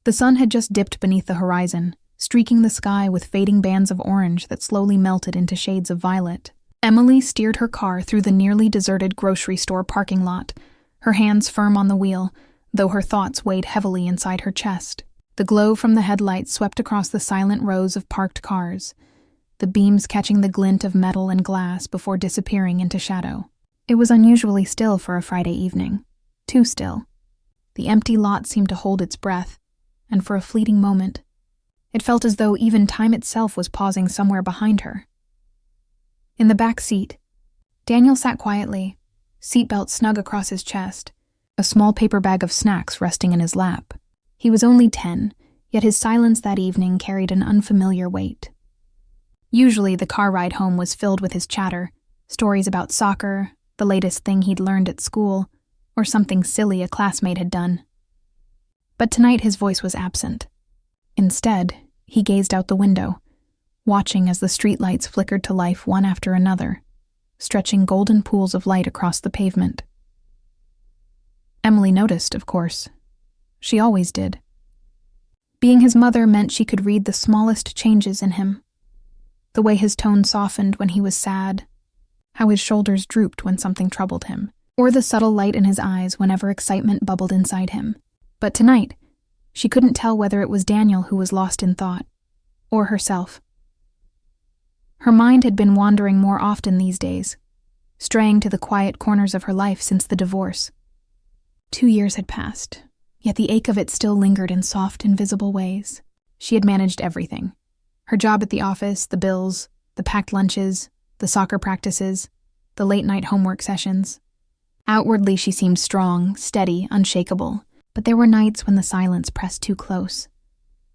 The sun had just dipped beneath the horizon, streaking the sky with fading bands of orange that slowly melted into shades of violet. Emily steered her car through the nearly deserted grocery store parking lot, her hands firm on the wheel, though her thoughts weighed heavily inside her chest. The glow from the headlights swept across the silent rows of parked cars, the beams catching the glint of metal and glass before disappearing into shadow. It was unusually still for a Friday evening. Too still. The empty lot seemed to hold its breath, and for a fleeting moment, it felt as though even time itself was pausing somewhere behind her. In the back seat, Daniel sat quietly, seatbelt snug across his chest, a small paper bag of snacks resting in his lap. He was only 10, yet his silence that evening carried an unfamiliar weight. Usually the car ride home was filled with his chatter, stories about soccer, the latest thing he'd learned at school, or something silly a classmate had done. But tonight his voice was absent. Instead, he gazed out the window, watching as the streetlights flickered to life one after another, stretching golden pools of light across the pavement. Emily noticed, of course. She always did. Being his mother meant she could read the smallest changes in him. The way his tone softened when he was sad, how his shoulders drooped when something troubled him, or the subtle light in his eyes whenever excitement bubbled inside him. But tonight, she couldn't tell whether it was Daniel who was lost in thought, or herself. Her mind had been wandering more often these days, straying to the quiet corners of her life since the divorce. 2 years had passed, yet the ache of it still lingered in soft, invisible ways. She had managed everything. Her job at the office, the bills, the packed lunches, the soccer practices, the late-night homework sessions. Outwardly she seemed strong, steady, unshakable, but there were nights when the silence pressed too close,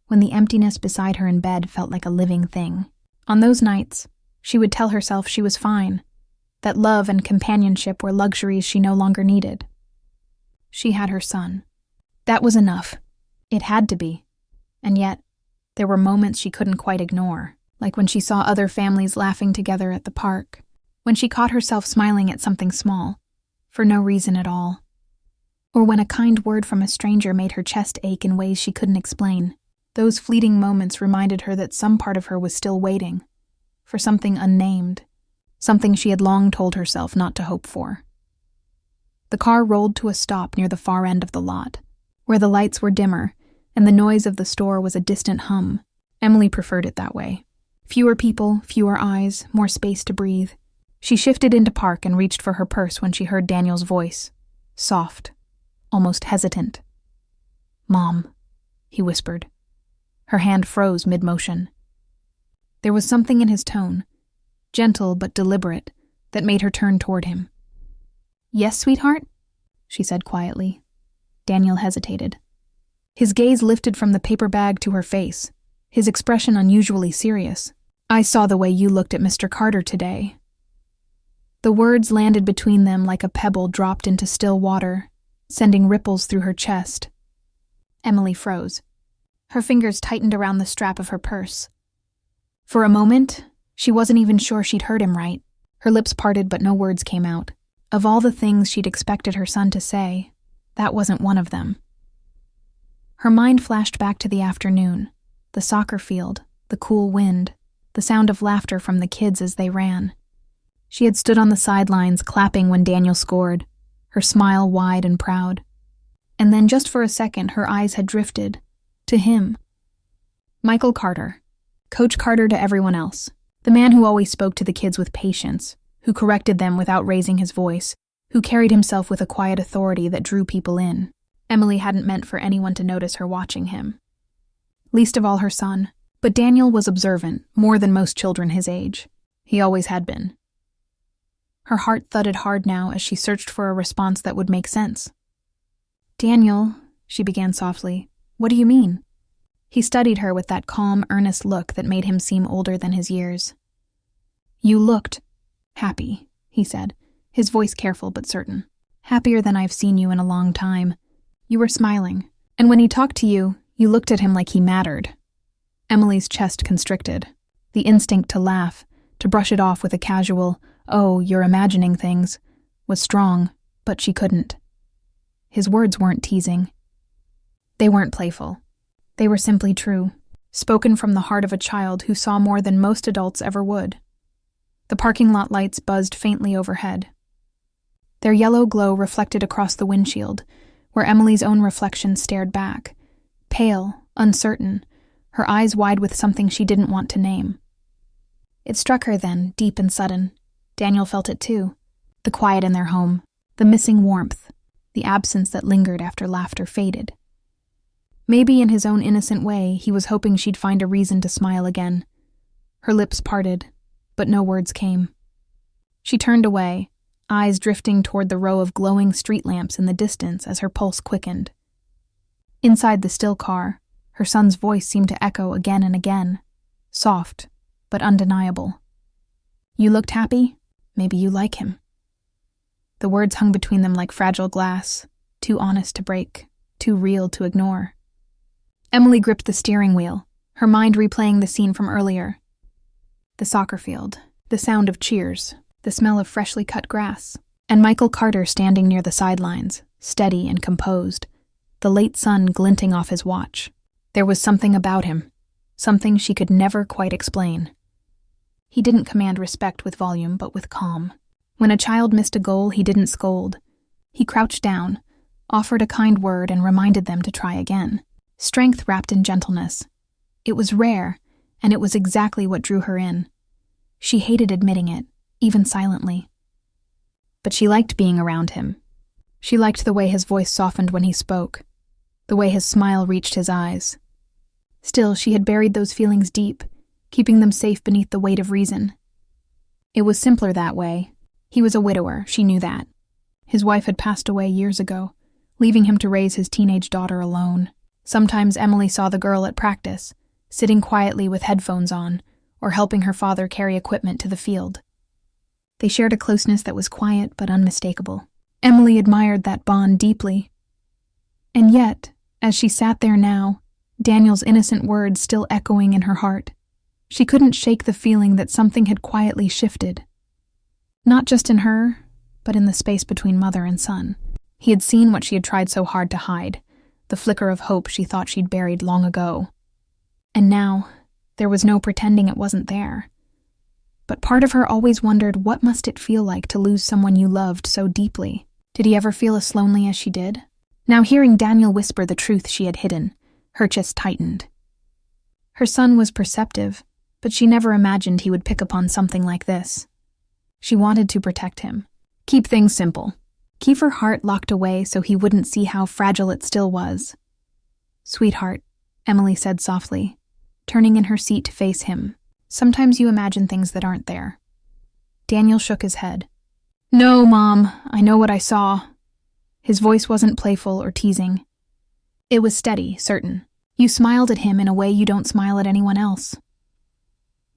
when the emptiness beside her in bed felt like a living thing. On those nights, she would tell herself she was fine, that love and companionship were luxuries she no longer needed. She had her son. That was enough. It had to be. And yet, there were moments she couldn't quite ignore, like when she saw other families laughing together at the park, when she caught herself smiling at something small, for no reason at all, or when a kind word from a stranger made her chest ache in ways she couldn't explain. Those fleeting moments reminded her that some part of her was still waiting, for something unnamed, something she had long told herself not to hope for. The car rolled to a stop near the far end of the lot, where the lights were dimmer and the noise of the store was a distant hum. Emily preferred it that way. Fewer people, fewer eyes, more space to breathe. She shifted into park and reached for her purse when she heard Daniel's voice, soft, almost hesitant. "Mom," he whispered. Her hand froze mid-motion. There was something in his tone, gentle but deliberate, that made her turn toward him. "Yes, sweetheart?" she said quietly. Daniel hesitated. His gaze lifted from the paper bag to her face, his expression unusually serious. "I saw the way you looked at Mr. Carter today." The words landed between them like a pebble dropped into still water, sending ripples through her chest. Emily froze. Her fingers tightened around the strap of her purse. For a moment, she wasn't even sure she'd heard him right. Her lips parted, but no words came out. Of all the things she'd expected her son to say, that wasn't one of them. Her mind flashed back to the afternoon, the soccer field, the cool wind, the sound of laughter from the kids as they ran. She had stood on the sidelines clapping when Daniel scored, her smile wide and proud. And then just for a second her eyes had drifted to him. Michael Carter, Coach Carter to everyone else, the man who always spoke to the kids with patience, who corrected them without raising his voice, who carried himself with a quiet authority that drew people in. Emily hadn't meant for anyone to notice her watching him. Least of all her son, but Daniel was observant, more than most children his age. He always had been. Her heart thudded hard now as she searched for a response that would make sense. "Daniel," she began softly, "what do you mean?" He studied her with that calm, earnest look that made him seem older than his years. "You looked happy," he said, his voice careful but certain. "Happier than I've seen you in a long time. You were smiling, and when he talked to you, you looked at him like he mattered." Emily's chest constricted. The instinct to laugh, to brush it off with a casual, "Oh, you're imagining things," was strong, but she couldn't. His words weren't teasing. They weren't playful. They were simply true, spoken from the heart of a child who saw more than most adults ever would. The parking lot lights buzzed faintly overhead. Their yellow glow reflected across the windshield, where Emily's own reflection stared back, pale, uncertain, her eyes wide with something she didn't want to name. It struck her then, deep and sudden. Daniel felt it too. The quiet in their home, the missing warmth, the absence that lingered after laughter faded. Maybe in his own innocent way, he was hoping she'd find a reason to smile again. Her lips parted, but no words came. She turned away, eyes drifting toward the row of glowing street lamps in the distance as her pulse quickened. Inside the still car, her son's voice seemed to echo again and again, soft, but undeniable. "You looked happy? Maybe you like him." The words hung between them like fragile glass, too honest to break, too real to ignore. Emily gripped the steering wheel, her mind replaying the scene from earlier. The soccer field, the sound of cheers, the smell of freshly cut grass, and Michael Carter standing near the sidelines, steady and composed, the late sun glinting off his watch. There was something about him, something she could never quite explain. He didn't command respect with volume, but with calm. When a child missed a goal, he didn't scold. He crouched down, offered a kind word, and reminded them to try again. Strength wrapped in gentleness. It was rare, and it was exactly what drew her in. She hated admitting it, even silently. But she liked being around him. She liked the way his voice softened when he spoke, the way his smile reached his eyes. Still, she had buried those feelings deep, keeping them safe beneath the weight of reason. It was simpler that way. He was a widower, she knew that. His wife had passed away years ago, leaving him to raise his teenage daughter alone. Sometimes Emily saw the girl at practice, sitting quietly with headphones on, or helping her father carry equipment to the field. They shared a closeness that was quiet but unmistakable. Emily admired that bond deeply. And yet, as she sat there now, Daniel's innocent words still echoing in her heart, she couldn't shake the feeling that something had quietly shifted. Not just in her, but in the space between mother and son. He had seen what she had tried so hard to hide, the flicker of hope she thought she'd buried long ago. And now, there was no pretending it wasn't there. But part of her always wondered, what must it feel like to lose someone you loved so deeply? Did he ever feel as lonely as she did? Now hearing Daniel whisper the truth she had hidden, her chest tightened. Her son was perceptive, but she never imagined he would pick upon something like this. She wanted to protect him. Keep things simple. Keep her heart locked away so he wouldn't see how fragile it still was. "Sweetheart," Emily said softly, turning in her seat to face him. "Sometimes you imagine things that aren't there." Daniel shook his head. "No, Mom, I know what I saw." His voice wasn't playful or teasing. It was steady, certain. You smiled at him in a way you don't smile at anyone else.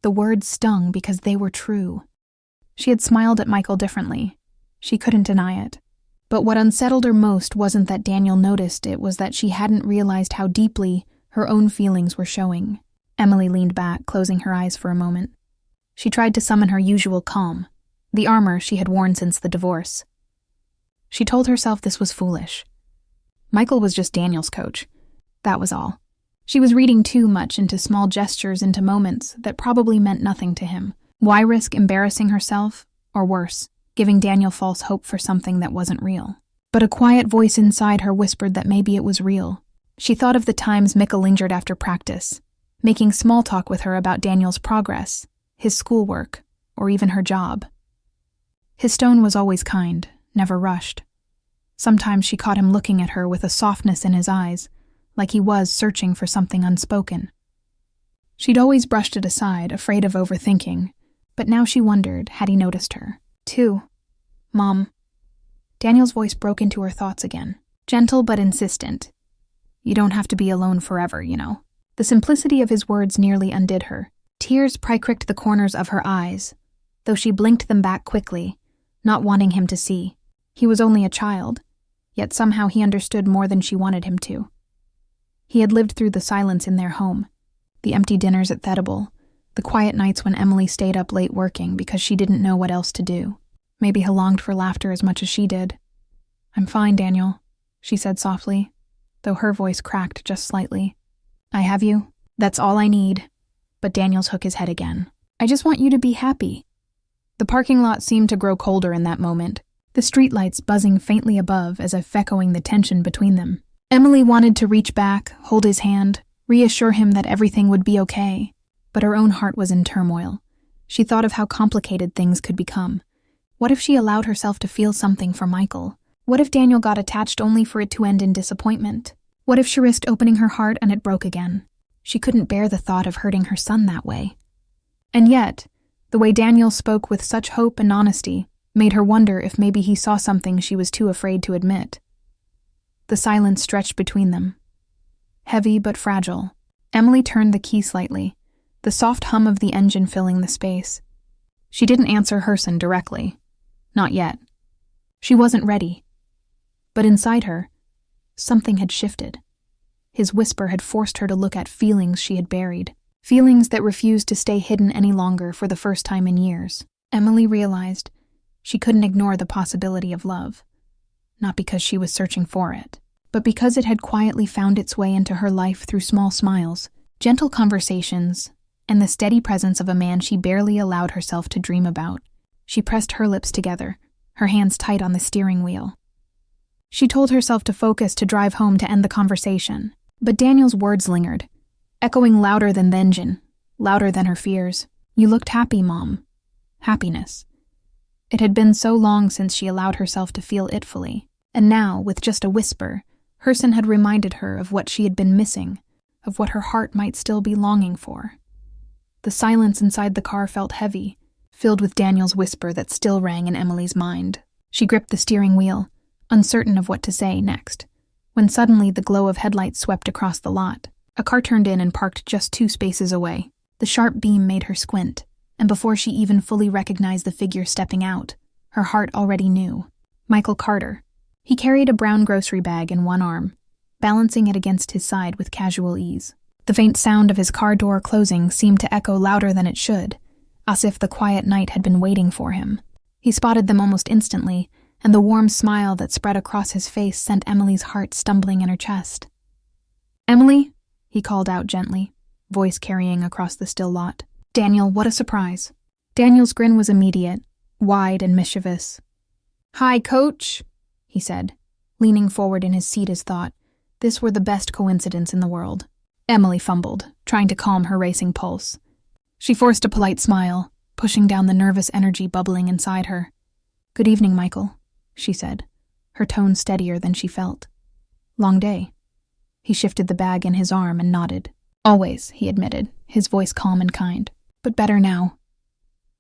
The words stung because they were true. She had smiled at Michael differently. She couldn't deny it. But what unsettled her most wasn't that Daniel noticed, it was that she hadn't realized how deeply her own feelings were showing. Emily leaned back, closing her eyes for a moment. She tried to summon her usual calm, the armor she had worn since the divorce. She told herself this was foolish. Michael was just Daniel's coach. That was all. She was reading too much into small gestures, into moments that probably meant nothing to him. Why risk embarrassing herself, or worse, giving Daniel false hope for something that wasn't real? But a quiet voice inside her whispered that maybe it was real. She thought of the times Mika lingered after practice, making small talk with her about Daniel's progress, his schoolwork, or even her job. His tone was always kind, never rushed. Sometimes she caught him looking at her with a softness in his eyes, like he was searching for something unspoken. She'd always brushed it aside, afraid of overthinking, but now she wondered, had he noticed her? Too. "Mom." Daniel's voice broke into her thoughts again, gentle but insistent. "You don't have to be alone forever, you know." The simplicity of his words nearly undid her. Tears pricked the corners of her eyes, though she blinked them back quickly, not wanting him to see. He was only a child, yet somehow he understood more than she wanted him to. He had lived through the silence in their home, the empty dinners at Thettable, the quiet nights when Emily stayed up late working because she didn't know what else to do. Maybe he longed for laughter as much as she did. "I'm fine, Daniel," she said softly, though her voice cracked just slightly. I have you. That's all I need. But Daniel shook his head again. I just want you to be happy. The parking lot seemed to grow colder in that moment, the streetlights buzzing faintly above as if echoing the tension between them. Emily wanted to reach back, hold his hand, reassure him that everything would be okay, but her own heart was in turmoil. She thought of how complicated things could become. What if she allowed herself to feel something for Michael? What if Daniel got attached only for it to end in disappointment? What if she risked opening her heart and it broke again? She couldn't bear the thought of hurting her son that way. And yet, the way Daniel spoke with such hope and honesty made her wonder if maybe he saw something she was too afraid to admit. The silence stretched between them. Heavy but fragile. Emily turned the key slightly, the soft hum of the engine filling the space. She didn't answer Herson directly. Not yet. She wasn't ready. But inside her, something had shifted. His whisper had forced her to look at feelings she had buried, feelings that refused to stay hidden any longer for the first time in years. Emily realized she couldn't ignore the possibility of love, not because she was searching for it, but because it had quietly found its way into her life through small smiles, gentle conversations, and the steady presence of a man she barely allowed herself to dream about. She pressed her lips together, her hands tight on the steering wheel. She told herself to focus to drive home to end the conversation, but Daniel's words lingered, echoing louder than the engine, louder than her fears. You looked happy, Mom. Happiness. It had been so long since she allowed herself to feel it fully, and now, with just a whisper, Herson had reminded her of what she had been missing, of what her heart might still be longing for. The silence inside the car felt heavy, filled with Daniel's whisper that still rang in Emily's mind. She gripped the steering wheel, uncertain of what to say next, when suddenly the glow of headlights swept across the lot. A car turned in and parked just 2 spaces away. The sharp beam made her squint, and before she even fully recognized the figure stepping out, her heart already knew. Michael Carter. He carried a brown grocery bag in one arm, balancing it against his side with casual ease. The faint sound of his car door closing seemed to echo louder than it should, as if the quiet night had been waiting for him. He spotted them almost instantly, and the warm smile that spread across his face sent Emily's heart stumbling in her chest. Emily, he called out gently, voice carrying across the still lot. Daniel, what a surprise. Daniel's grin was immediate, wide and mischievous. Hi, Coach, he said, leaning forward in his seat as thought this were the best coincidence in the world. Emily fumbled, trying to calm her racing pulse. She forced a polite smile, pushing down the nervous energy bubbling inside her. Good evening, Michael, she said, her tone steadier than she felt. Long day. He shifted the bag in his arm and nodded. Always, he admitted, his voice calm and kind. But better now.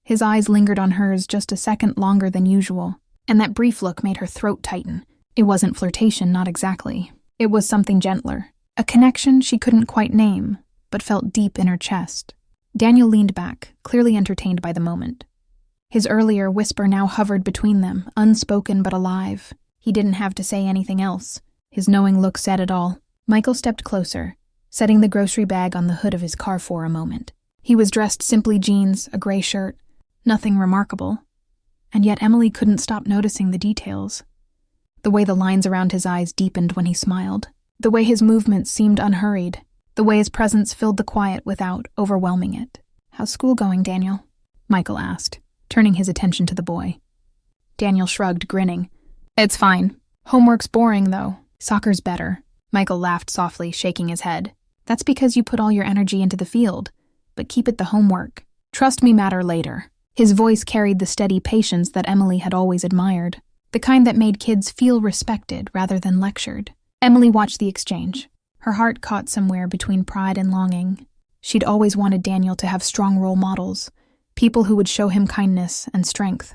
His eyes lingered on hers just a second longer than usual, and that brief look made her throat tighten. It wasn't flirtation, not exactly. It was something gentler. A connection she couldn't quite name, but felt deep in her chest. Daniel leaned back, clearly entertained by the moment. His earlier whisper now hovered between them, unspoken but alive. He didn't have to say anything else. His knowing look said it all. Michael stepped closer, setting the grocery bag on the hood of his car for a moment. He was dressed simply jeans, a gray shirt, nothing remarkable. And yet Emily couldn't stop noticing the details. The way the lines around his eyes deepened when he smiled. The way his movements seemed unhurried. The way his presence filled the quiet without overwhelming it. How's school going, Daniel? Michael asked, turning his attention to the boy. Daniel shrugged, grinning. It's fine. Homework's boring, though. Soccer's better. Michael laughed softly, shaking his head. That's because you put all your energy into the field, but keep it the homework. Trust me, matter later. His voice carried the steady patience that Emily had always admired, the kind that made kids feel respected rather than lectured. Emily watched the exchange. Her heart caught somewhere between pride and longing. She'd always wanted Daniel to have strong role models, people who would show him kindness and strength.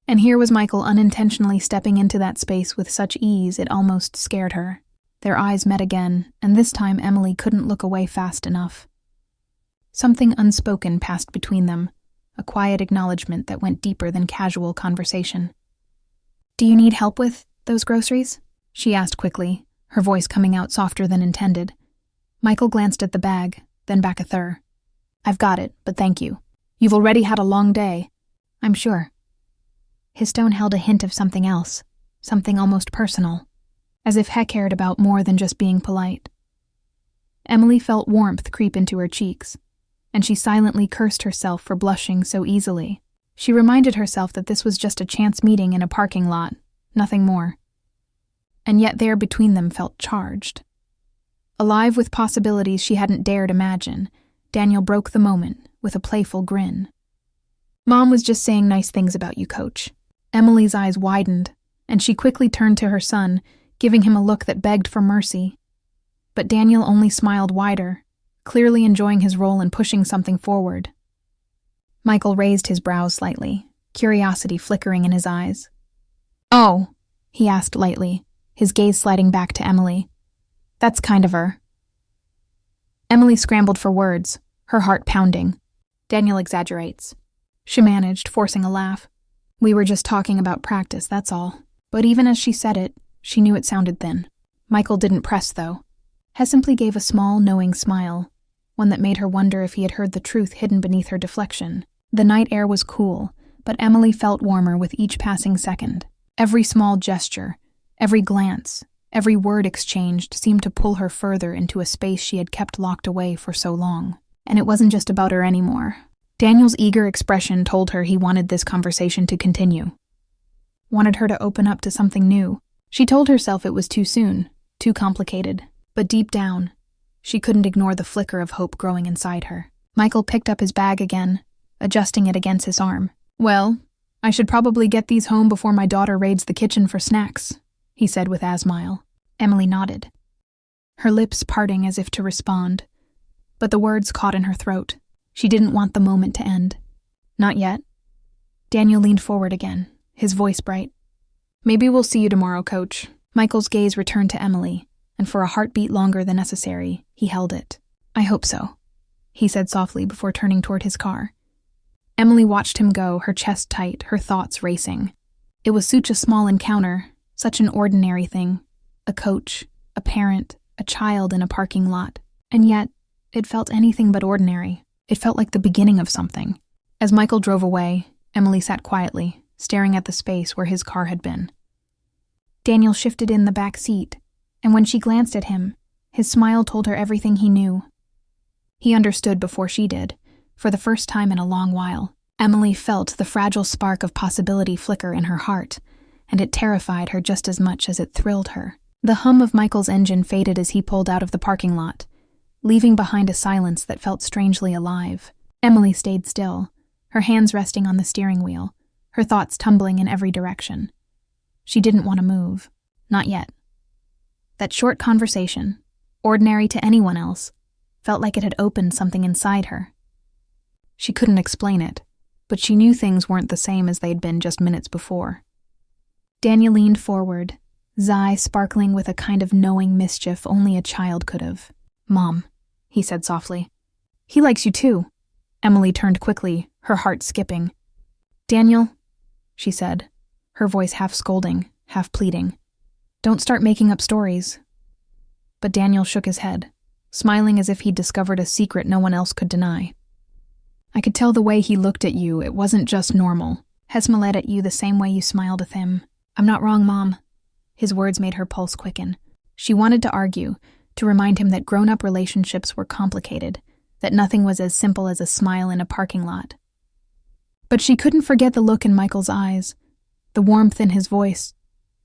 And here was Michael unintentionally stepping into that space with such ease it almost scared her. Their eyes met again, and this time Emily couldn't look away fast enough. Something unspoken passed between them, a quiet acknowledgement that went deeper than casual conversation. Do you need help with those groceries? She asked quickly, her voice coming out softer than intended. Michael glanced at the bag, then back at her. I've got it, but thank you. You've already had a long day. I'm sure. His tone held a hint of something else, something almost personal, as if he cared about more than just being polite. Emily felt warmth creep into her cheeks, and she silently cursed herself for blushing so easily. She reminded herself that this was just a chance meeting in a parking lot, nothing more. And yet there between them felt charged. Alive with possibilities she hadn't dared imagine, Daniel broke the moment with a playful grin. "Mom was just saying nice things about you, Coach." Emily's eyes widened, and she quickly turned to her son, giving him a look that begged for mercy. But Daniel only smiled wider, clearly enjoying his role in pushing something forward. Michael raised his brows slightly, curiosity flickering in his eyes. "Oh," he asked lightly, his gaze sliding back to Emily. "That's kind of her." Emily scrambled for words, her heart pounding. "Daniel exaggerates," she managed, forcing a laugh. "We were just talking about practice, that's all." But even as she said it, she knew it sounded thin. Michael didn't press, though. He simply gave a small, knowing smile, one that made her wonder if he had heard the truth hidden beneath her deflection. The night air was cool, but Emily felt warmer with each passing second. Every small gesture, every glance, every word exchanged seemed to pull her further into a space she had kept locked away for so long. And it wasn't just about her anymore. Daniel's eager expression told her he wanted this conversation to continue. Wanted her to open up to something new. She told herself it was too soon, too complicated. But deep down, she couldn't ignore the flicker of hope growing inside her. Michael picked up his bag again, adjusting it against his arm. "Well, I should probably get these home before my daughter raids the kitchen for snacks," he said with a smile. Emily nodded, her lips parting as if to respond, but the words caught in her throat. She didn't want the moment to end. Not yet. Daniel leaned forward again, his voice bright. "Maybe we'll see you tomorrow, Coach." Michael's gaze returned to Emily, and for a heartbeat longer than necessary, he held it. "I hope so," he said softly before turning toward his car. Emily watched him go, her chest tight, her thoughts racing. It was such a small encounter, such an ordinary thing. A coach, a parent, a child in a parking lot. And yet, it felt anything but ordinary. It felt like the beginning of something. As Michael drove away, Emily sat quietly, staring at the space where his car had been. Daniel shifted in the back seat, and when she glanced at him, his smile told her everything he knew. He understood before she did, for the first time in a long while. Emily felt the fragile spark of possibility flicker in her heart, and it terrified her just as much as it thrilled her. The hum of Michael's engine faded as he pulled out of the parking lot, leaving behind a silence that felt strangely alive. Emily stayed still, her hands resting on the steering wheel, her thoughts tumbling in every direction. She didn't want to move. Not yet. That short conversation, ordinary to anyone else, felt like it had opened something inside her. She couldn't explain it, but she knew things weren't the same as they'd been just minutes before. Daniel leaned forward, his eye sparkling with a kind of knowing mischief only a child could have. "Mom," he said softly. "He likes you too." Emily turned quickly, her heart skipping. "Daniel," she said, her voice half scolding, half pleading. "Don't start making up stories." But Daniel shook his head, smiling as if he'd discovered a secret no one else could deny. "I could tell the way he looked at you, it wasn't just normal. He smiled at you the same way you smiled with him. I'm not wrong, Mom." His words made her pulse quicken. She wanted to argue, to remind him that grown-up relationships were complicated, that nothing was as simple as a smile in a parking lot. But she couldn't forget the look in Michael's eyes, the warmth in his voice,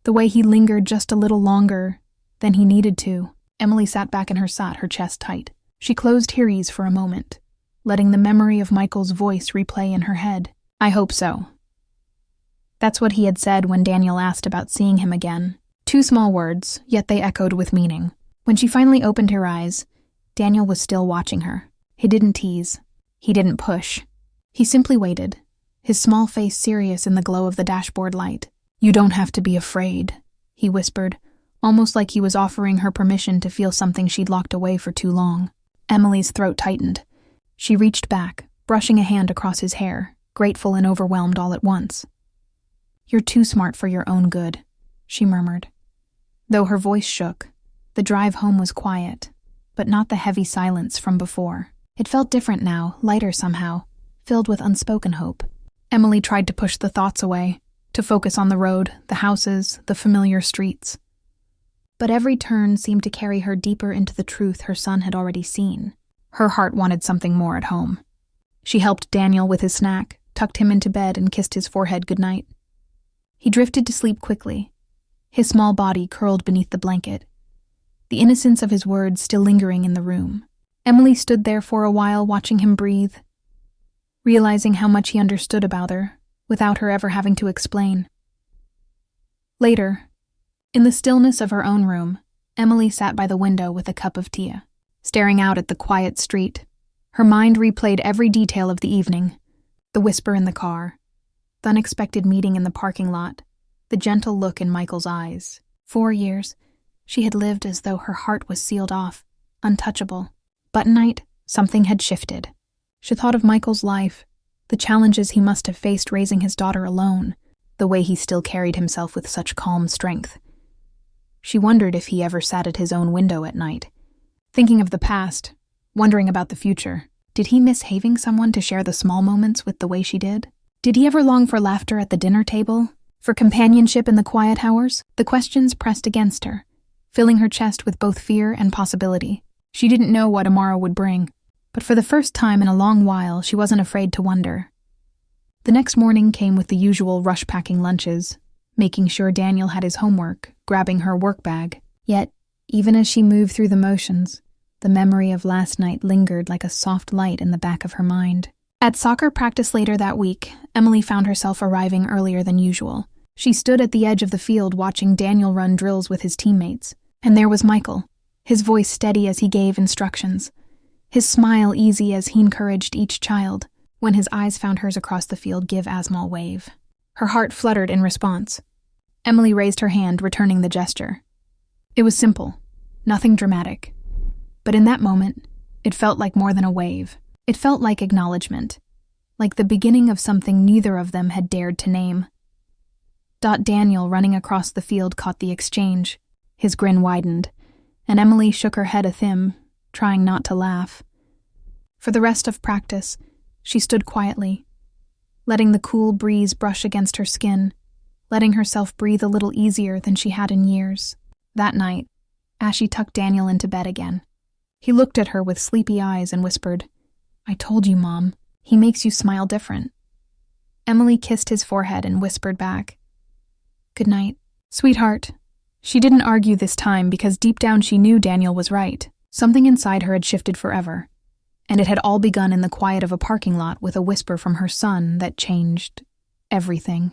the way he lingered just a little longer than he needed to. Emily sat back in her seat, her chest tight. She closed her eyes for a moment, letting the memory of Michael's voice replay in her head. "I hope so." That's what he had said when Daniel asked about seeing him again. 2 small words, yet they echoed with meaning. When she finally opened her eyes, Daniel was still watching her. He didn't tease. He didn't push. He simply waited, his small face serious in the glow of the dashboard light. "You don't have to be afraid," he whispered, almost like he was offering her permission to feel something she'd locked away for too long. Emily's throat tightened. She reached back, brushing a hand across his hair, grateful and overwhelmed all at once. "You're too smart for your own good," she murmured. Though her voice shook, the drive home was quiet, but not the heavy silence from before. It felt different now, lighter somehow, filled with unspoken hope. Emily tried to push the thoughts away, to focus on the road, the houses, the familiar streets. But every turn seemed to carry her deeper into the truth her son had already seen. Her heart wanted something more at home. She helped Daniel with his snack, tucked him into bed, and kissed his forehead goodnight. He drifted to sleep quickly, his small body curled beneath the blanket, the innocence of his words still lingering in the room. Emily stood there for a while watching him breathe, realizing how much he understood about her, without her ever having to explain. Later, in the stillness of her own room, Emily sat by the window with a cup of tea, staring out at the quiet street. Her mind replayed every detail of the evening, the whisper in the car, the unexpected meeting in the parking lot, the gentle look in Michael's eyes. 4 years, she had lived as though her heart was sealed off, untouchable. But tonight, something had shifted. She thought of Michael's life, the challenges he must have faced raising his daughter alone, the way he still carried himself with such calm strength. She wondered if he ever sat at his own window at night, thinking of the past, wondering about the future. Did he miss having someone to share the small moments with the way she did? Did he ever long for laughter at the dinner table? For companionship in the quiet hours? The questions pressed against her, filling her chest with both fear and possibility. She didn't know what tomorrow would bring, but for the first time in a long while, she wasn't afraid to wonder. The next morning came with the usual rush-packing lunches, making sure Daniel had his homework, grabbing her work bag. Yet, even as she moved through the motions, the memory of last night lingered like a soft light in the back of her mind. At soccer practice later that week, Emily found herself arriving earlier than usual. She stood at the edge of the field watching Daniel run drills with his teammates, and there was Michael, his voice steady as he gave instructions, his smile easy as he encouraged each child. When his eyes found hers across the field give a small wave. Her heart fluttered in response. Emily raised her hand, returning the gesture. It was simple, nothing dramatic. But in that moment, it felt like more than a wave. It felt like acknowledgement, like the beginning of something neither of them had dared to name. Daniel, running across the field, caught the exchange. His grin widened, and Emily shook her head at him, trying not to laugh. For the rest of practice, she stood quietly, letting the cool breeze brush against her skin, letting herself breathe a little easier than she had in years. That night, as she tucked Daniel into bed again, he looked at her with sleepy eyes and whispered, "I told you, Mom, he makes you smile different." Emily kissed his forehead and whispered back, "Good night, sweetheart." She didn't argue this time because deep down she knew Daniel was right. Something inside her had shifted forever, and it had all begun in the quiet of a parking lot with a whisper from her son that changed everything.